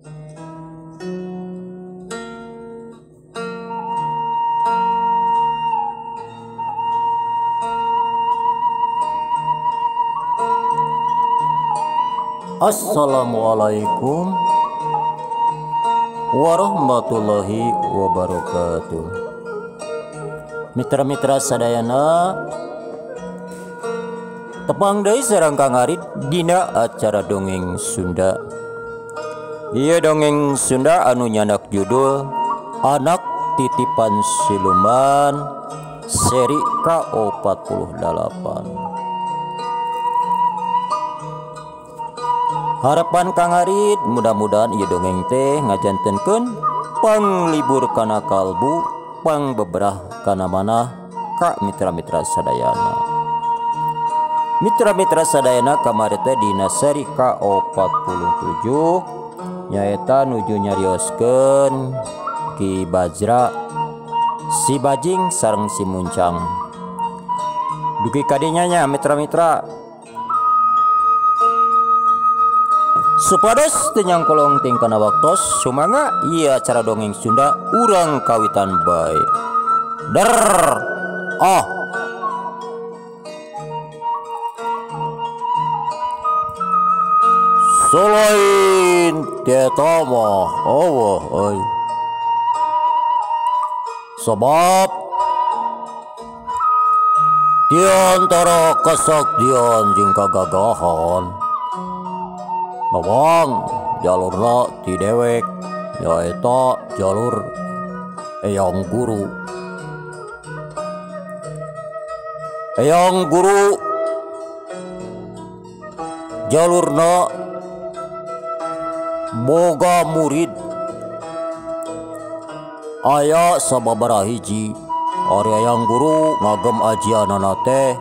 Assalamualaikum warahmatullahi wabarakatuh. Mitra-mitra sadayana, tepang deui sareng Kang Arit dina acara dongeng Sunda. Ieu dongeng Sunda anu nyandak judul Anak Titipan Siluman seri ke-48. Harapan Kang Arit mudah-mudahan ieu dongeng teh ngajantenkeun panglibur kana kalbu, pangbeberah kana manah ka mitra-mitra sadayana. Mitra-mitra sadayana kamari teh dina seri ke-47 nyaeta nuju nyarioskeun Ki Bajra, si Bajing sareng si Muncang. Dugi kadinya nya mitra-mitra. Supados tenyang kolong tingkana waktos sumangga iya acara dongeng Sunda urang kawitan bae. Der. Selain tieta mah Allah euy. Sebab di antara kesaktian jeung kagagahan Bawang jalurna ti dewek nyaeta jalur Eyang Guru. Eyang Guru jalurna boga murid aya sababaraha hiji. Ari Eyang Guru ngagem ajianana teh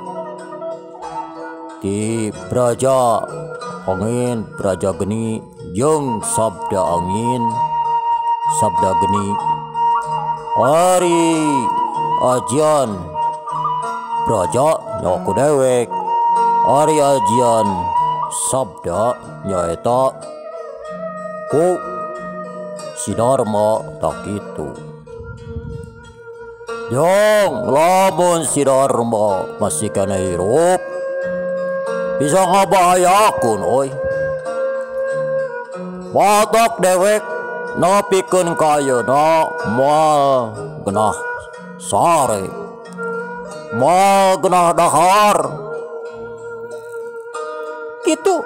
ti Braja Angin, Braja Geni jeung Sabda Angin, Sabda Geni. Ari ajian Braja nyaku dewek, ari ajian Sabda nyaeta ku si Dharma tak kitu. Jong lamun si Dharma masih kana hirup bisa ngabahayakeun oi. Batok dewek napikeun ka ayeuna moal genah sare, moal genah dahar. Kitu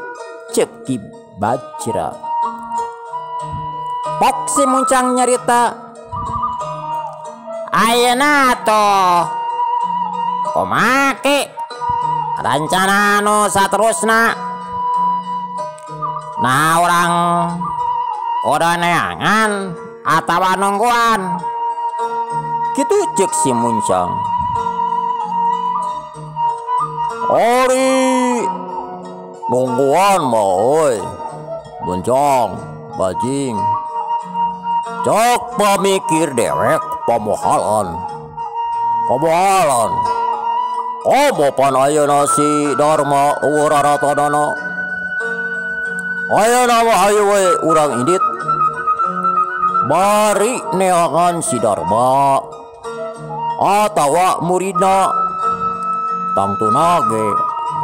ceuk Ki Bajra. Pok si Muncang nyarita. Ayeuna toh komake rencana anu saterusna. Nah orang udah neangan atawa nungguan. Kitu ceuk si Muncang. Ori nungguan mah oi. Muncang, Bajing. Cok pamikir dewek pamohalan. Pamohalan. Komo pan ayeuna si Dharma uraratodana. Ayeuna mah hayu we urang indit bari neangan si Dharma atawa muridna. Tangtuna ge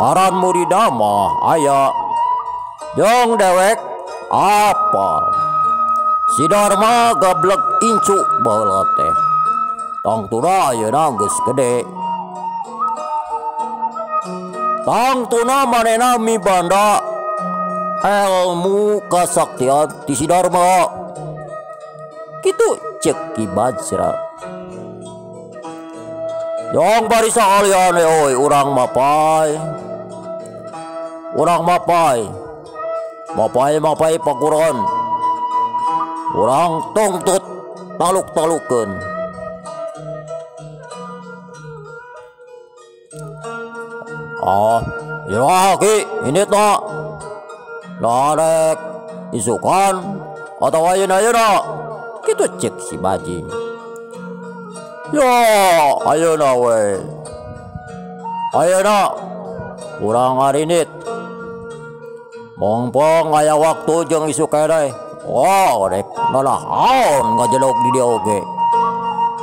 aran muridna mah aya jeung dewek apal. Si Dharma gablek incu baheula teh. Tangtuna ayeuna geus gede. Tangtuna manehna mibanda ilmu kasaktian ti si Dharma. Kitu ceuk Ki Bajra. Jong bari sakalian oi urang mapai. Urang mapai. Mapai pakuron. Urang tungtut taluk-talukeun. Ya Ki, ini tak narek isukan atau ayeuna kitu ceuk si Bajing. Ya ayeuna we. Ayeuna urang ngarinit. Mongpong aya waktu jeung isu keneh. Oh rek nalahaon ngajelog di dia oge.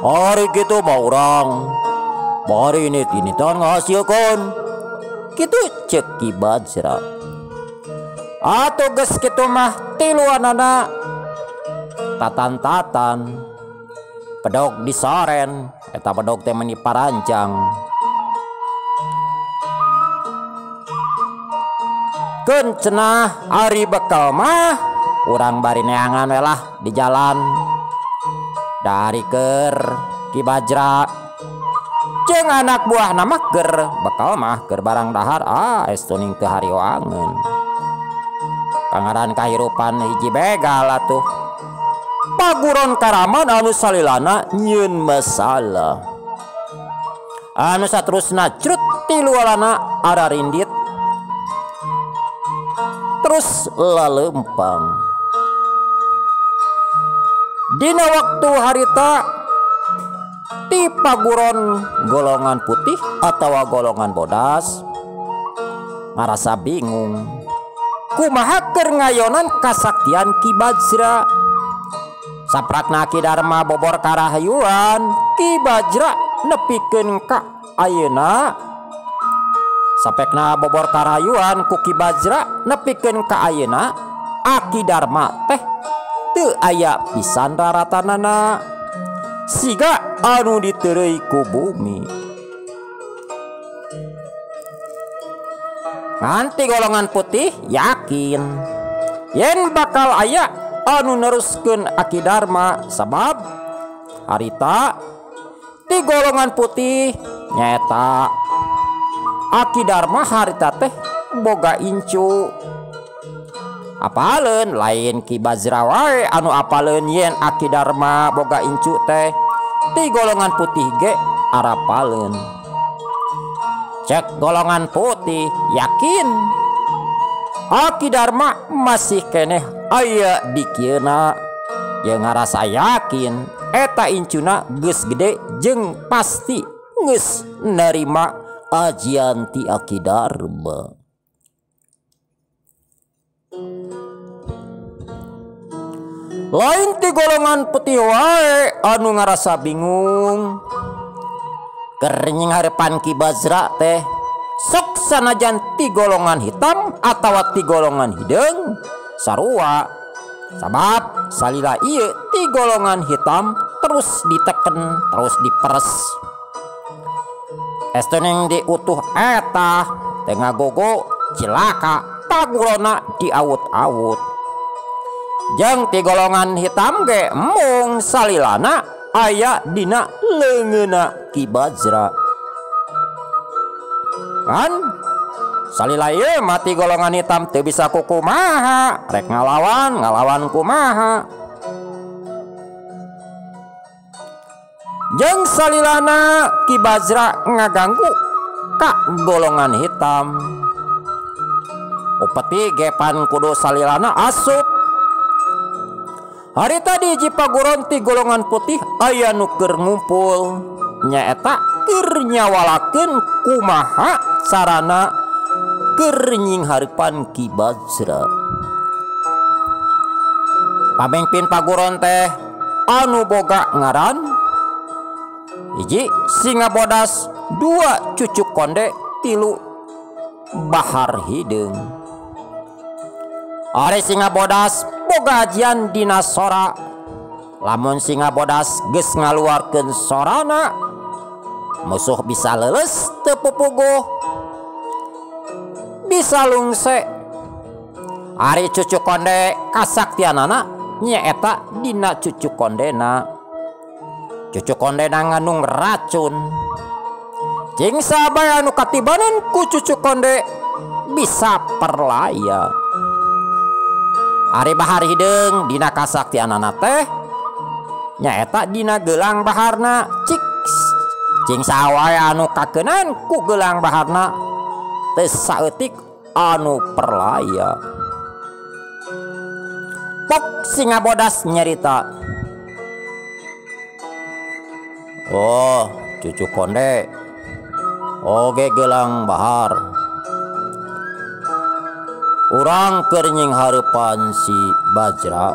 Hari gitu mah urang bari ini tinitan ngahasilkeun kitu ceuk Ki Bajra. Atuh geus kitu mah tiluanana tatan-tatan pedog disaren eta pedog teh meni paranjang. Keun cenah ari bekal mah urang bari neangan we lah di jalan dari keur Ki Bajra jeung anak buah nama keur bekal mah keur barang dahar es tuning teu harioangeun pangaran kahirupan hiji begal atuh paguron karaman anu salilana nyieun masalah anu saterusna crut tilualana ararindit terus lalempang. Dina waktu harita ti paguron golongan putih atau golongan bodas ngarasa bingung kumaha keur ngayonan kasaktian Ki Bajra. Saprakna Ki Darma bobor karahayuan Ki Bajra nepikeun ka ayeuna. Sapekna bobor karayuan ku Ki Bajra nepikeun ka ayeuna Ki Darma teh teu aya pisan raratanana siga anu ditereuy ku bumi. Nganti golongan putih yakin yen bakal aya anu neruskeun Ki Darma sabab harita ti golongan putih nyaeta Ki Darma harita teh boga incu. Apaleun lain Ki Bajra wae anu apaleun yen Ki Darma boga incu teh ti golongan putih ge arapaleun. Cek golongan putih yakin Ki Darma masih keneh aya di kieuna jeung ngarasa yakin eta incuna geus gede jeung pasti geus narima ajian ti Ki Darma. Lain ti golongan putih wae anu ngarasa bingung keur nying harepan Ki Bajra teh sok sanajan ti golongan hitam atawa ti golongan hideung sarua sabab salila ieu ti golongan hitam terus diteken terus diperes estuning diutuh eta tengah gogo cilaka pagurona diawut-awut. Jeung ti golongan hitam ge mung salilana aya dina leungeuna Ki Bajra. Kan salila ieu mati golongan hitam teu bisa kumaha rek ngalawan kumaha. Jeung salilana Ki Bajra ngaganggu ka golongan hitam. Upeti gepan kudu salilana asup. Hari tadi hiji paguron ti golongan putih aya nu keur ngumpul nyaeta keur nyawalakeun kumaha carana keur nying harepan Ki Bajra. Pamengpin paguron teh anu boga ngaran hiji Singa Bodas, 2 Cucuk Konde, 3 Bahar Hideung. Ari Singa Bodas boga ajian dina sora. Lamun Singa Bodas geus ngaluarkeun sorana musuh bisa leuleus teu pupuguh bisa lungse. Ari Cucuk Konde kasaktianana nyaeta dina Cucuk Kondena. Cucuk Kondena ngandung racun. Jeung sabaya anu katibanan ku Cucuk Konde bisa perlaya. Ari Bahar Hideung dina kasaktianana teh nyaeta dina gelang baharna cing sawae anu kakenan ku gelang baharna teu saeutik anu perlaya. Pok Singa Bodas nyarita, "Oh, Cucuk Konde oge gelang bahar. Urang keur nying harepan si Bajra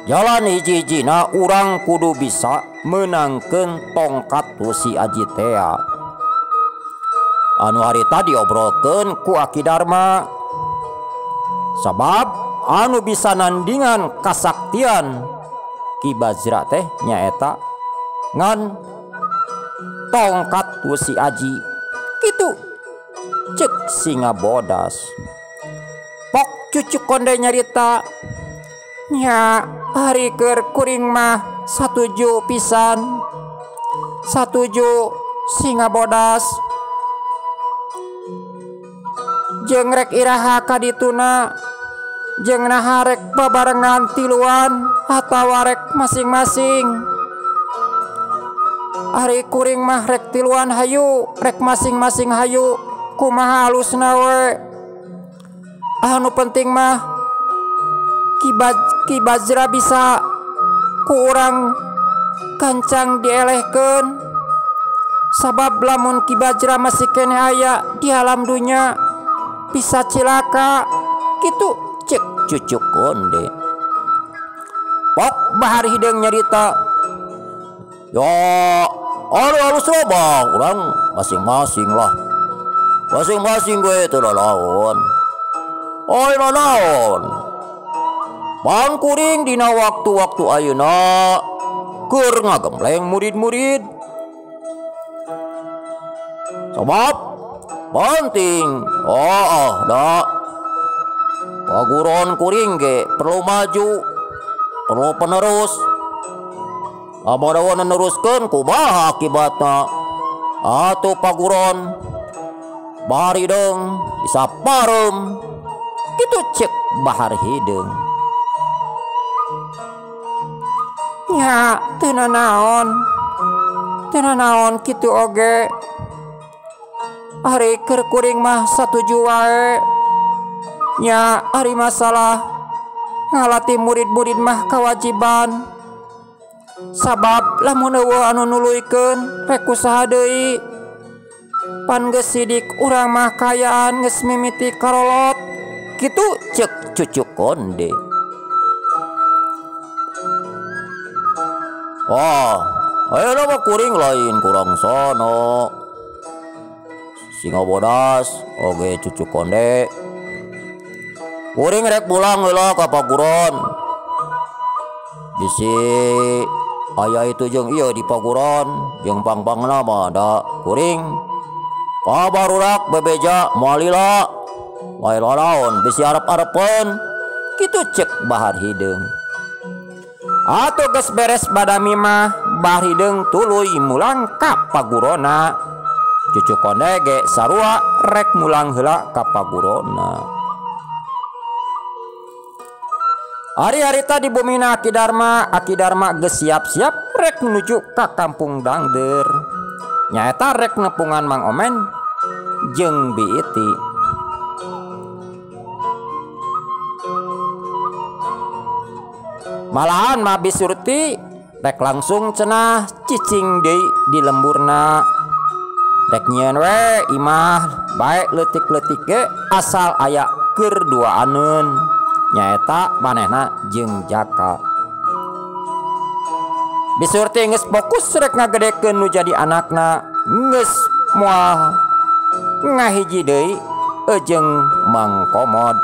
jalan hiji-hijina urang kudu bisa menangkeun tongkat Wesi Aji tea anu harita diobrolkeun ku Aki Darma. Sabab anu bisa nandingan kasaktian Ki Bajra teh nyaeta ngan tongkat Wesi Aji kitu cek Singa Bodas. Pok cucu konde nyarita nya hari keur kuring mah satuju pisan, satuju Singa Bodas jeung rek iraha kadituna jeung naha rek babarengan tiluan atawa rek masing-masing. Ari kuring mah rek tiluan hayu, rek masing-masing hayu, kumaha halusna we. Anu penting mah Ki Bajra bisa ku urang kancang dielehkeun. Sabab lamun Ki Bajra masih kene aya di alam dunya bisa cilaka kitu cek cucuk konde. Pok bahar hideung nyarita ya halus loba urang masing-masing lah, masing-masing gue itu lawan. Oi lawan bang kuring dina waktu-waktu ayeuna keur ngagemleng murid-murid. Sabab penting da paguron kuring ge perlu maju, perlu penerus. Abadawan neruskeun kumaha akibatna atuh paguron bahar hideung bisa parem kitu cek bahar hideung. Nya teu naon kitu oge. Ari keur kuring mah satuju wae nya ari masalah ngalatih murid-murid mah kawajiban. Sabab lamun eueuh anu nuluykeun rek usaha deui. Pan geus sidik urang mah kayaan geus mimiti karolot kitu cek cucuk konde. Wah, ayeuna mah kuring lain kurang sono. Singa Bodas oge cucuk konde. Kuring rek pulang heula ka paguron. Bisi aya itu jeung ieu di paguron jeung pang-pangna mah da kuring kabarudak bebeja moal lila wae laon bisi arep-arepeun kitu cek bahar hideung. Atuh geus beres badami mah bahar hideung tuluy mulang ka pagurona. Cucuk konde ge sarua rek mulang heula ka pagurona. Hari-harita di bumina Aki Darma geus siap-siap rek menuju ka kampung Dangder. Nyaeta rek nepungan Mang Omen jeung Biiti. Malahan mah Bisurti rek langsung cenah cicing deui di lemburna. Rek nyieun we imah bae leutik-leutik ge asal aya keur duaaneun. Nyaeta manehna jeung Jaka. Bisurti geus fokus rek ngagedekeun nu jadi anakna, geus moal ngahiji deui jeung Mang Komod.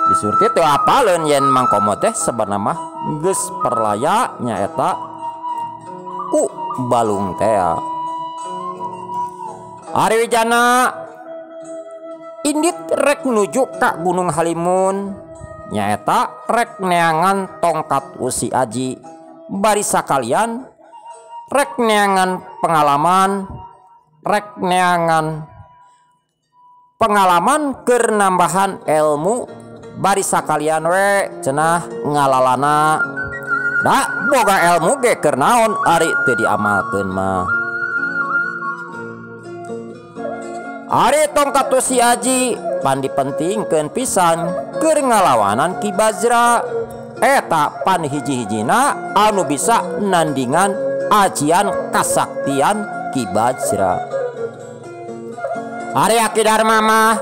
Bisurti teu apaleun yen Mang Komod teh sebenarnya mah geus perlaya nyaeta ku balung teh. Ari wijana indit rek nuju ka Gunung Halimun nyaeta rek neangan tongkat Wesi Aji. Bari sakalian rek neangan pengalaman keur nambahan ilmu. Bari sakalian we cenah ngalalana da boga ilmu ge keur naon ari teu diamalkeun mah. Ari tongkat Wesi Aji pan dipentingkeun pisan keur ngalawanan Ki Bajra. Eta pan hiji-hijina anu bisa nandingan ajian kasaktian Ki Bajra. Ari Aki Darma mah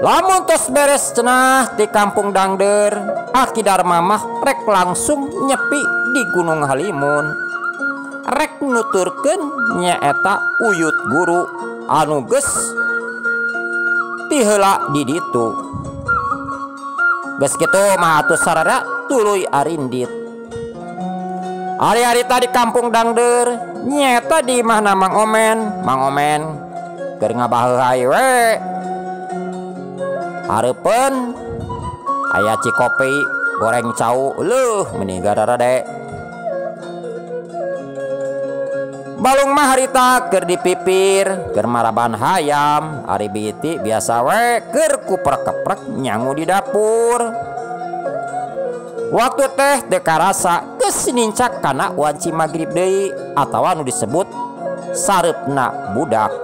Lamun tos beres cenah di kampung Dangder, Aki Darma mah rek langsung nyepi di Gunung Halimun. Rek nuturkeun nyaeta uyut guru anu geus ti heula di ditu. Geus kitu mah atuh sararea tuluy arindit. Ari-ari tadi kampung Dangder nyaeta di mana Mang Omen. Mang Omen keur ngabaheulai we. Hareupeun aya cikopi goreng cau leuh meuni gararade. Balung mah harita keur dipipir keur maraban hayam. Ari biti biasa we keur kuprek-keprek nyangu di dapur. Waktu teh teu karasa geus nincak kana wanci magrib deui atawa nu disebut sareupna budak.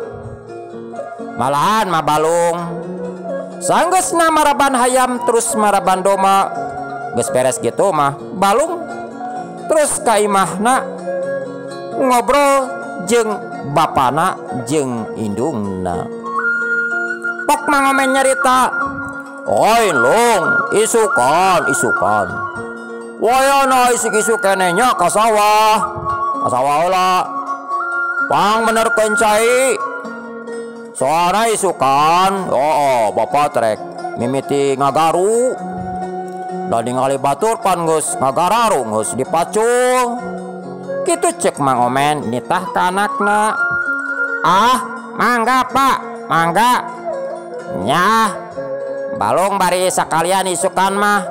Malahan mah balung sanggeusna maraban hayam terus maraban doma. Geus beres gitu mah balung terus ka imahna ngobrol jeung bapana jeung indungna. Pok Mang Omen nyarita, "Oi Lung, isukan. Wayana isuk-isuk keneh nya ka sawah. Ka sawah heula. Pang benerkeun cai. Soalna isukan, bapak trek mimiti ngagaru. Da ningali batur pan geus ngagararu geus dipacul." Kitu cek Mang Omen nitah ka anakna. "Ah, mangga Pak, mangga." Nyah, balung bari sakalian isukan mah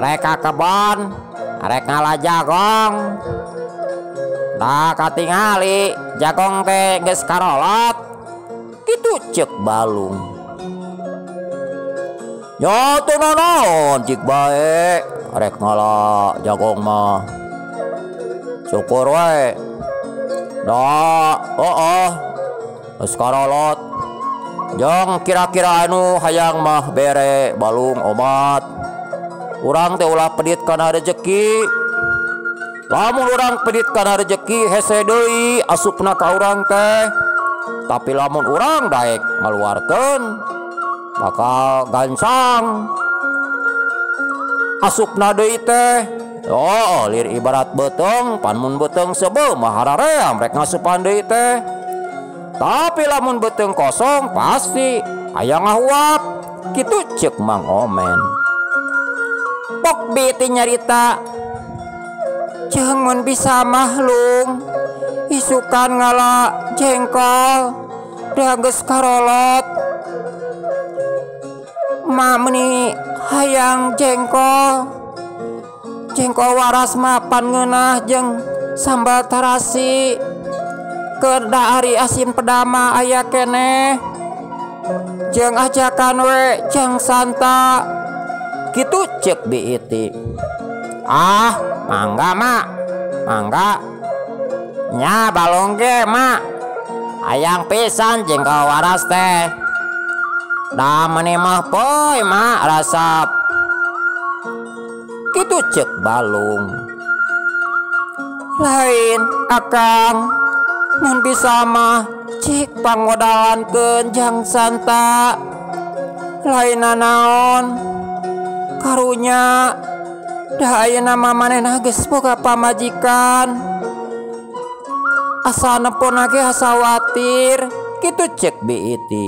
rek ka kebon, rek ngala jagong. Da katingali jagong teh geus karolot. Kitu cek balung. "Ya teu naon cik bae rek ngala jagong mah. Syukur we. Da, geus karolot. Jong kira-kira anu hayang mah bere balung omat. Urang teh ulah pedit kana rezeki. Lamun urang pedit kana rezeki hese deui asupna ka urang teh. Tapi lamun urang daek ngaluarkeun bakal gancang asupna deui teh. Lir ibarat beuteng, pan mun beuteng sebeu mah haraream rek ngasupan deui teh. Tapi lamun beuteng kosong pasti aya ngahuap." Kitu ceuk Mang Omen. Pok biti nyarita, "Jangan bisa mah Lung, isukan ngala jengkol da geus karolot. Ma meuni hayang jengkol waras mah pan ngeunah jeung sambal tarasi. Keur da ari asin pedama aya keneh. Jeung ajakan we jeung santa." Kitu ceuk Biiti. "Ah, mangga Mak, mangga. Nya balung ge Mak. Hayang pisan jengkol waras teh. Da meuni mah poe Mak rasap." Kitu ceuk balung. "Lain Akang, mun bisa mah cik pangodalankeun jang santa. Lain naon karunya da ayeuna mah manehna geus boga pamajikan. Asa nepona ge hasawatir." Kitu ceuk Biiti.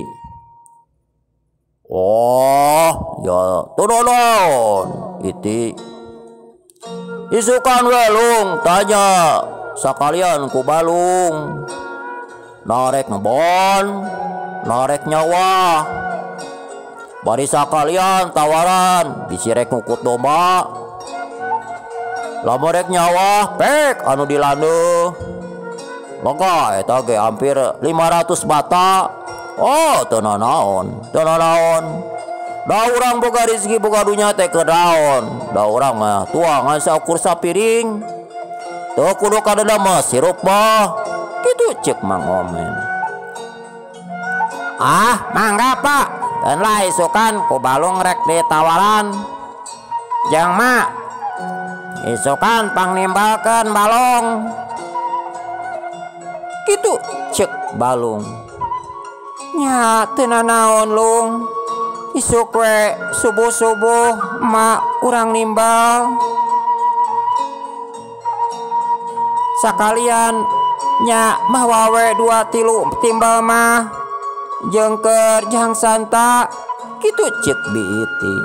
"Ya teu naon iti. Isukan we Lung tanya sakalian ku balung. Narek ngebon, narek nyawa. Bari sakalian tawaran bisi rek ngukut domba. Lamun rek nyawa pek anu dilandeuh. Maka eta ge hampir 500 bata. Teu naon. Da urang boga rezeki boga dunya teh keur daon. Da urang mah tuangan saukur sapiring. Teu kudu kadeda mah sirup mah." Kitu ceuk Mang Omen. "Ah, mangga Pak. Keun lah isukan ku balung rek ditawaran. Jang Mak, isukan pangnimbalkeun balung." Kitu ceuk balung. "Nya teu naon Lung. isuk we subuh-subuh mak urang nimbal sakalian nya mah wawe 2-3 timbal mah jengker jang santa kitu cek Biiti.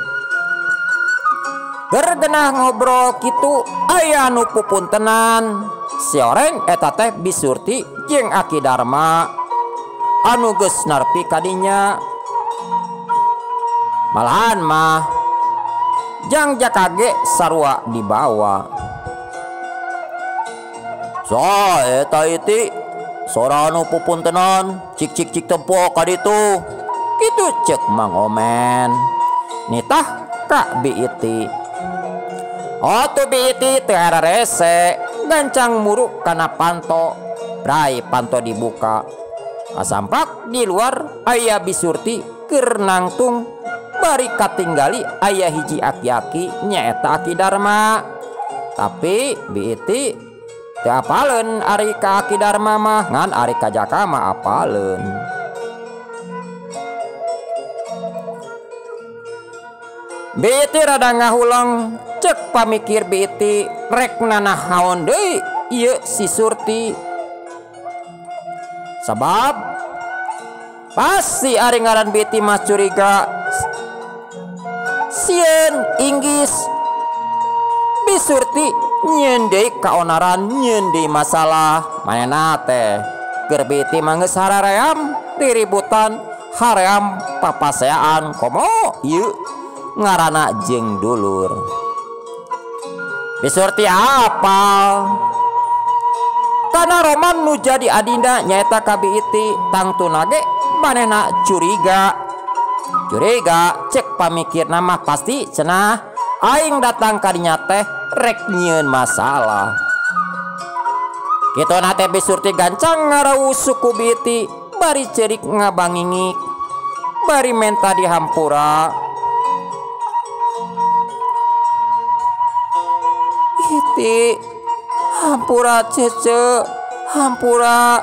Gergenah ngobrol kitu aya nu pupuntenan si oreng eta teh Bisurti jeung Aki Darma anu geus narpi kadinya. Malahan mah jang jakage sarua dibawa. So eta iti sora anu pupuntenan cik tempo ka ditu. Kitu cek Mang Omen. Nitah Kak Biiti. Oh tuh Biiti teu rese gancang muruk kana panto. Brai panto dibuka. Kasampak di luar aya Bisurti keur nangtung bari katinggali aya hiji aki-aki nyaeta Aki Darma. Tapi Biiti teu apaleun ari ka Aki Darma mah ngan ari ka Jaka mah apaleun. Biiti rada ngahulang cek pamikir Biiti rek nanahaon deui ieu si Surti. Sabab pasti ari ngaran Biiti mah curiga sieun inggis Bisurti nyeun deui kaonaran nyeun deui masalah manehna teh keur Biiti mah geus haraream diributan haream papaseaan komo ieu ngarana jeung dulur. Bisurti apal kana roman nu jadi adinda nyaeta ka Biiti tangtuna ge manehna curiga cek pamikirna mah pasti cenah aing datang ka dinya teh rek nyieun masalah. Kituna teh Bisurti gancang ngarawuh suku Biiti bari ceurik ngabangingik bari menta dihampura. Iti hampura cece hampura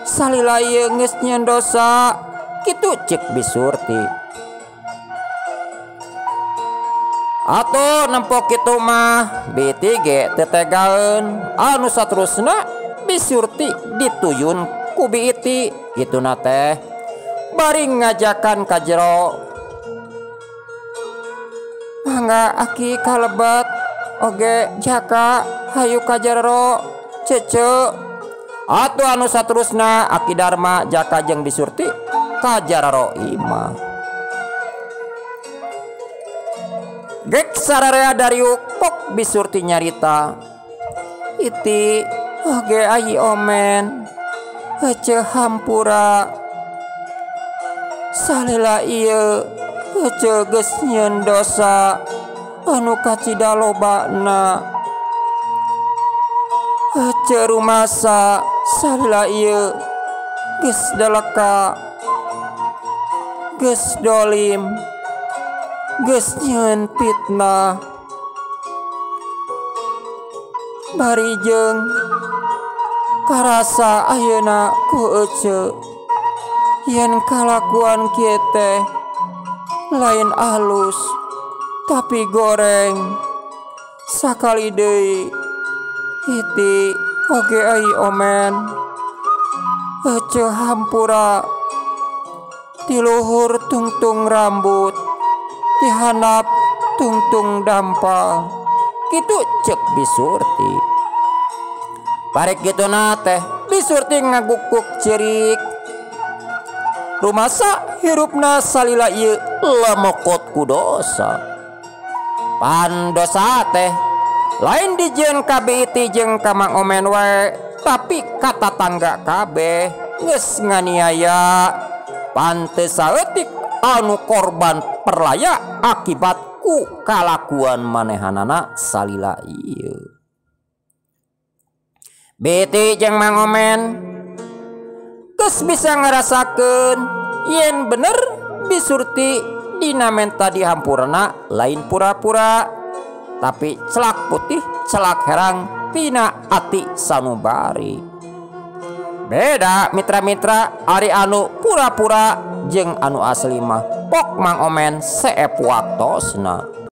salila ieu geus nyieun dosa kitu cek Bisurti. Atuh nempok kitu mah Biiti ge teu tegaeun anu saterusna Bisurti dituyun ku Biiti kituna teh bari ngajakan ka jero. Mangga Aki kalebat oge Jaka hayu ka jero cece. Atuh anu saterusna Aki Darma Jaka jeung Bisurti ka jero imah. Gek sararea dariuk pok Bisurti nyarita. Iti oge ayi omen heuceu hampura salila ieu heuceu geus nyieun dosa anu kacida lobana. Heuceu rumasa salila ieu geus daleka geus dolim geus nyieun fitnah. Bari jeung karasa ayeuna ku ece yen kalakuan kieu teh lain alus tapi goreng sakali deui. Iti oge ai omen ece hampura di luhur tungtung rambut di handap tungtung dampal kitu cek Bisurti. Parek kituna teh Bisurti ngagukuk cerik. Rumasa hirupna salila ieu lemokot ku dosa. Pan dosa teh lain dijieun ka Biiti jeung ka Mang Omen wae tapi ka tatangga kabeh geus nganiaya. Pan teu saeutik anu korban perlaya akibat ku kalakuan manehanana salila ieu. Biiti jeung Mang Omen geus bisa ngarasakeun yen bener Bisurti dina menta dihampurna lain pura-pura tapi celak putih celak herang tina ati sanubari. Beda mitra-mitra ari anu pura-pura jeung anu asli mah pok Mang Omen seep waktosna.